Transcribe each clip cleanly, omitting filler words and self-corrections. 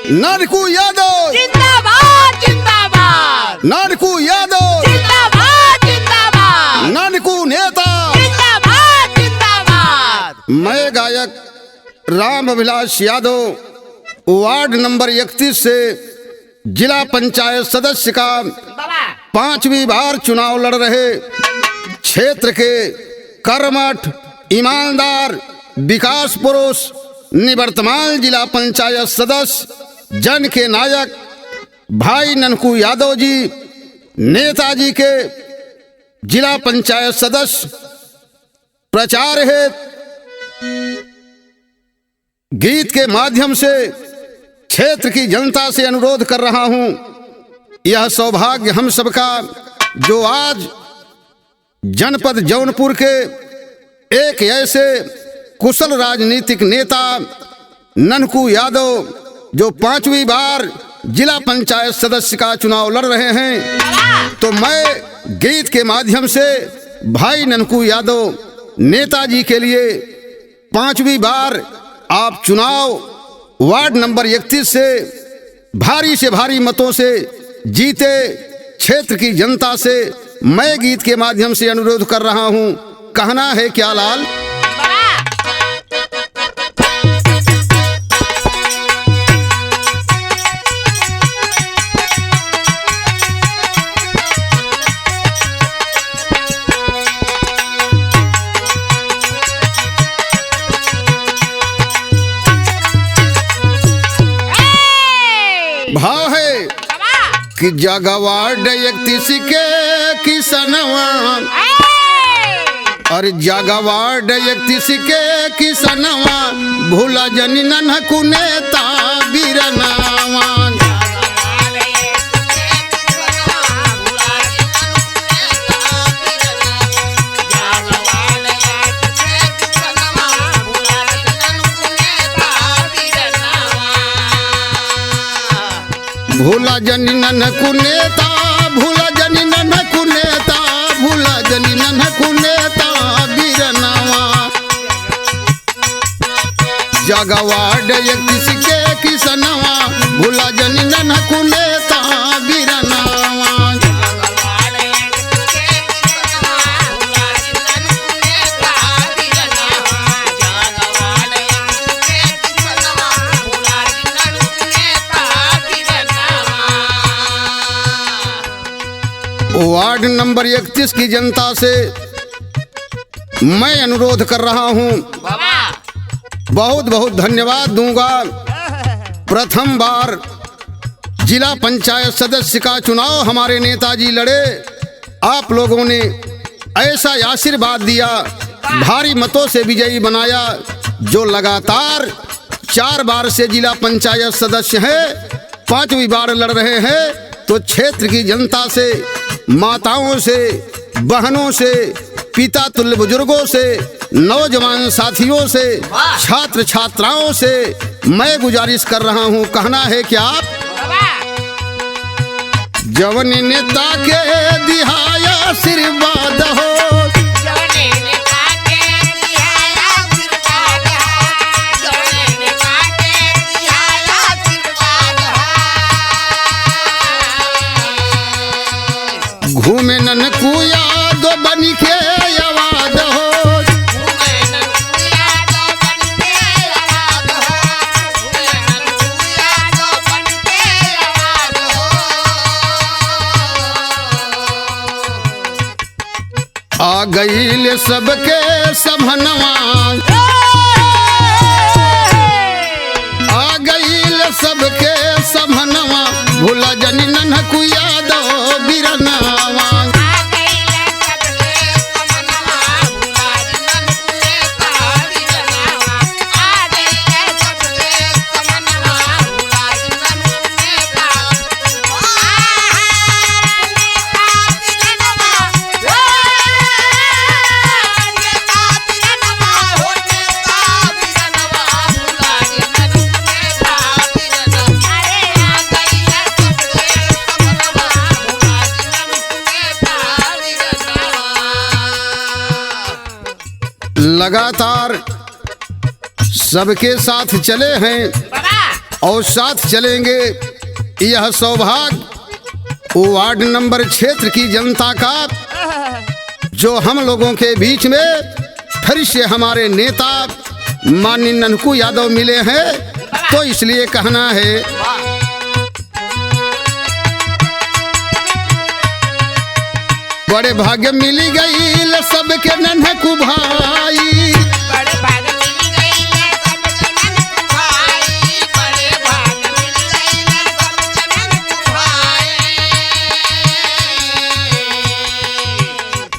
नानकू यादव जिंदाबाद जिंदाबाद, नानकू यादव जिंदाबाद जिंदाबाद, नानकू नेता। जिंदाबाद जिंदाबाद। मैं गायक राम अभिलाष यादव वार्ड नंबर 31 से जिला पंचायत सदस्य का बाबा 5वीं बार चुनाव लड़ रहे क्षेत्र के कर्मठ, ईमानदार, विकास पुरुष, निवर्तमान जिला पंचायत सदस्य, जन के नायक भाई ननकू यादव जी, नेताजी के जिला पंचायत सदस्य प्रचार हेतु गीत के माध्यम से क्षेत्र की जनता से अनुरोध कर रहा हूं। यह सौभाग्य हम सबका जो आज जनपद जौनपुर के एक ऐसे कुशल राजनीतिक नेता ननकू यादव जो 5वीं बार जिला पंचायत सदस्य का चुनाव लड़ रहे हैं, तो मैं गीत के माध्यम से भाई ननकू यादव नेताजी के लिए 5वीं बार आप चुनाव वार्ड नंबर 31 से भारी मतों से जीते क्षेत्र की जनता से मैं गीत के माध्यम से अनुरोध कर रहा हूं। कहना है क्या लाल? भाव है कि जगवाड़ 31 के किसनवा और जगवाड़ 31 के किसनवा भूला जनी ननकू नेता बीरनावा। भूला जनी ननकू नेता, भूला जनी ननकू नेता, भूला जनी ननकू नेता बीरनावा। जगवाड़ 31 के किसनवा भूला जनी ननकू नेता बीरनावा। वार्ड नंबर 31 की जनता से मैं अनुरोध कर रहा हूं, बहुत बहुत धन्यवाद दूंगा। प्रथम बार जिला पंचायत सदस्य का चुनाव हमारे नेताजी लड़े, आप लोगों ने ऐसा आशीर्वाद दिया, भारी मतों से विजयी बनाया। जो लगातार 4 बार से जिला पंचायत सदस्य है, 5वीं बार लड़ रहे हैं, तो क्षेत्र की जनता से, माताओं से, बहनों से, पिता तुल्य बुजुर्गों से, नौजवान साथियों से, छात्र छात्राओं से मैं गुजारिश कर रहा हूं। कहना है कि आप जवन नेता के दिहाया आशीर्वाद हो, घूमे ननकू यादव बन के आवाज हो, आ गईल सबके समनवा, आ गईल सबके समनवा भूला जनी ननकू यादव बीरनावा। लगातार सबके साथ चले हैं और साथ चलेंगे यह सौभाग्य वार्ड नंबर क्षेत्र की जनता का, जो हम लोगों के बीच में फिर से हमारे नेता माननीय ननकू यादव मिले हैं, तो इसलिए कहना है बड़े भाग्य मिली गई सबके ननकू भाई। बड़े भाग मिल गई सबके ननकू भाई, बड़े भाग मिल गई सबके ननकू भाई।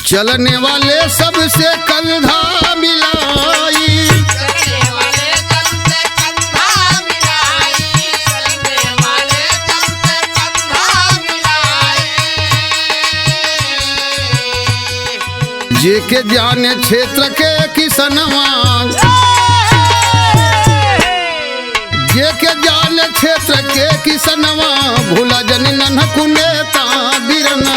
चलने वाले सबसे कंधा मिलाई, चलने वाले सबसे कंधा मिलाई, चलने वाले सबसे कंधा मिलाई। जे के जाने क्षेत्र के किसनवा, जे के जाने क्षेत्र के किसनवा, भूला जन ननकू नेता बिरनवा।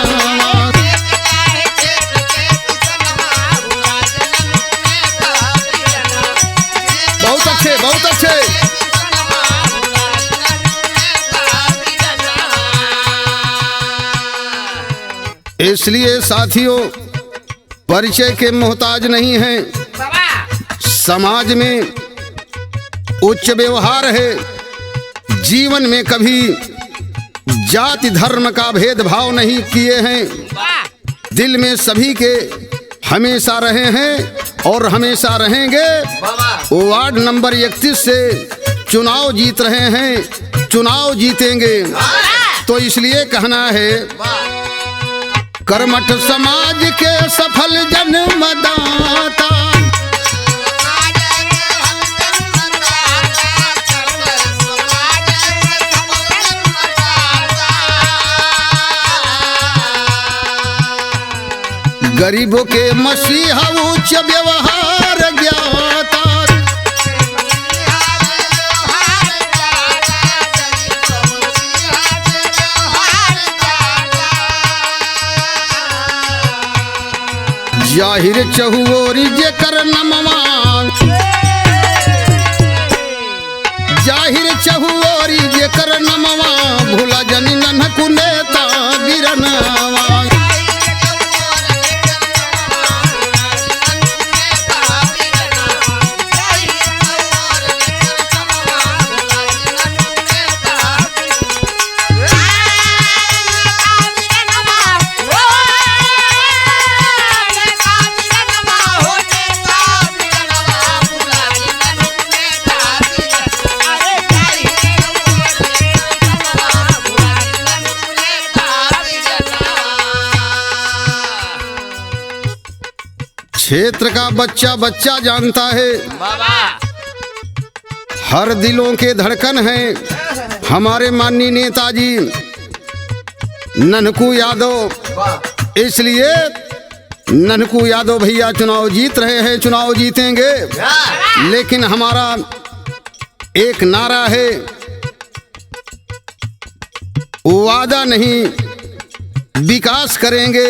बहुत अच्छे, बहुत अच्छे। इसलिए साथियों, परिचय के मोहताज नहीं हैं। समाज में उच्च व्यवहार है। जीवन में कभी जाति धर्म का भेदभाव नहीं किए हैं। दिल में सभी के हमेशा रहे हैं और हमेशा रहेंगे। वार्ड नंबर 31 से चुनाव जीत रहे हैं, चुनाव जीतेंगे। तो इसलिए कहना है कर्मठ समाज के सफल जन्मदाता, गरीबों के मसीहा उच्च व्यवहार ज्ञाता। जाहिर चहुओरी जेकर नमवा, जाहिर चहुओरी जेकर नमवा, भूला जनी ननकू नेता बिरनवा। क्षेत्र का बच्चा बच्चा जानता है, हर दिलों के धड़कन हैं हमारे माननीय नेताजी ननकू यादव। इसलिए ननकू यादव भैया चुनाव जीत रहे हैं, चुनाव जीतेंगे। लेकिन हमारा एक नारा है, वादा नहीं विकास करेंगे,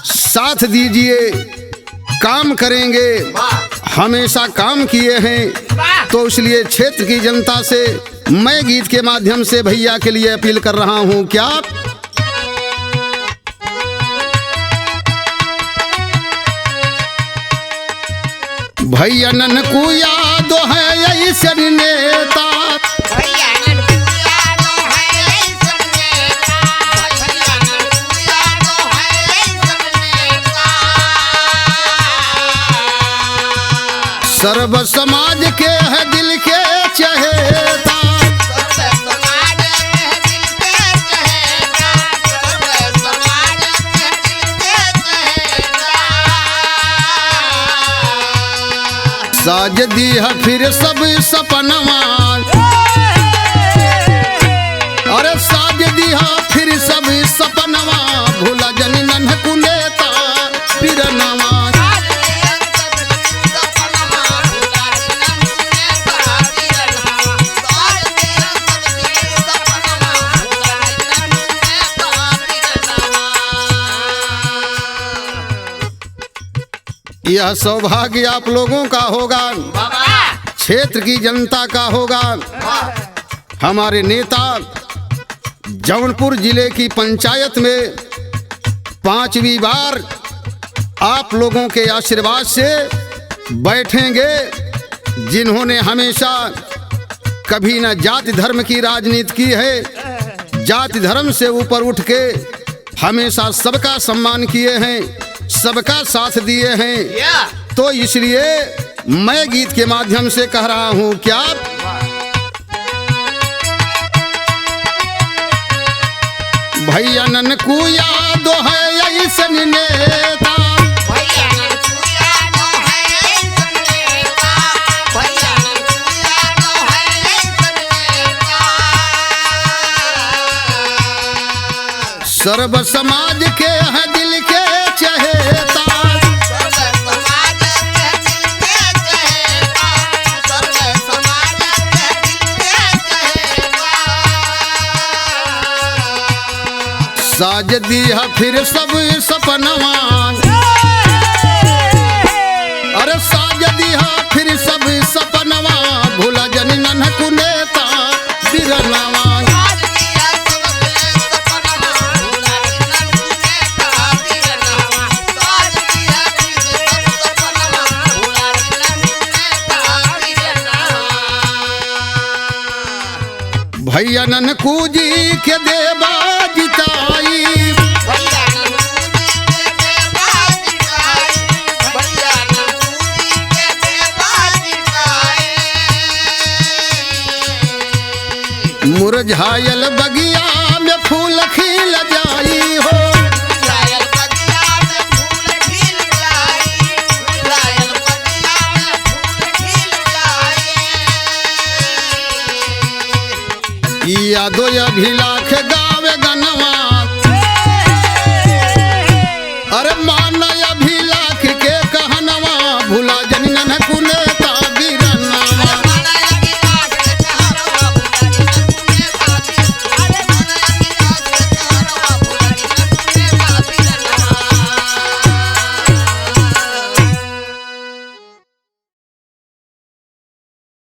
साथ दीजिए काम करेंगे। हमेशा काम किए हैं। तो इसलिए क्षेत्र की जनता से मैं गीत के माध्यम से भैया के लिए अपील कर रहा हूं। क्या भैया ननकू यादव है ऐसा नेता, सर्व समाज के है दिल के चहेता। साज दी है फिर सब सपनवा, अरे साज दी है फिर सब सपनवा, भूला जन ननकू नेता बिरनवा। यह सौभाग्य आप लोगों का होगा, क्षेत्र की जनता का होगा। हमारे नेता जौनपुर जिले की पंचायत में 5वीं बार आप लोगों के आशीर्वाद से बैठेंगे, जिन्होंने हमेशा कभी न जाति धर्म की राजनीति की है, जाति धर्म से ऊपर उठ के हमेशा सबका सम्मान किए हैं, सबका साथ दिए हैं। तो इसलिए मैं गीत के माध्यम से कह रहा हूं क्या भैया ननकू याद है ऐसन नेता, सर्व समाज के है दिल के चहेता, साज दिया फिर सब सपनवा, अरे साज दिया फिर सब सपनवा, भूला जन ननकू नेता बिरनवा। भैया ननकू जी के देवा जिताई, मुरझायल बगिया में फूल खिल जाई हो, यादो अभिलाख गावे गनवा, अरे मान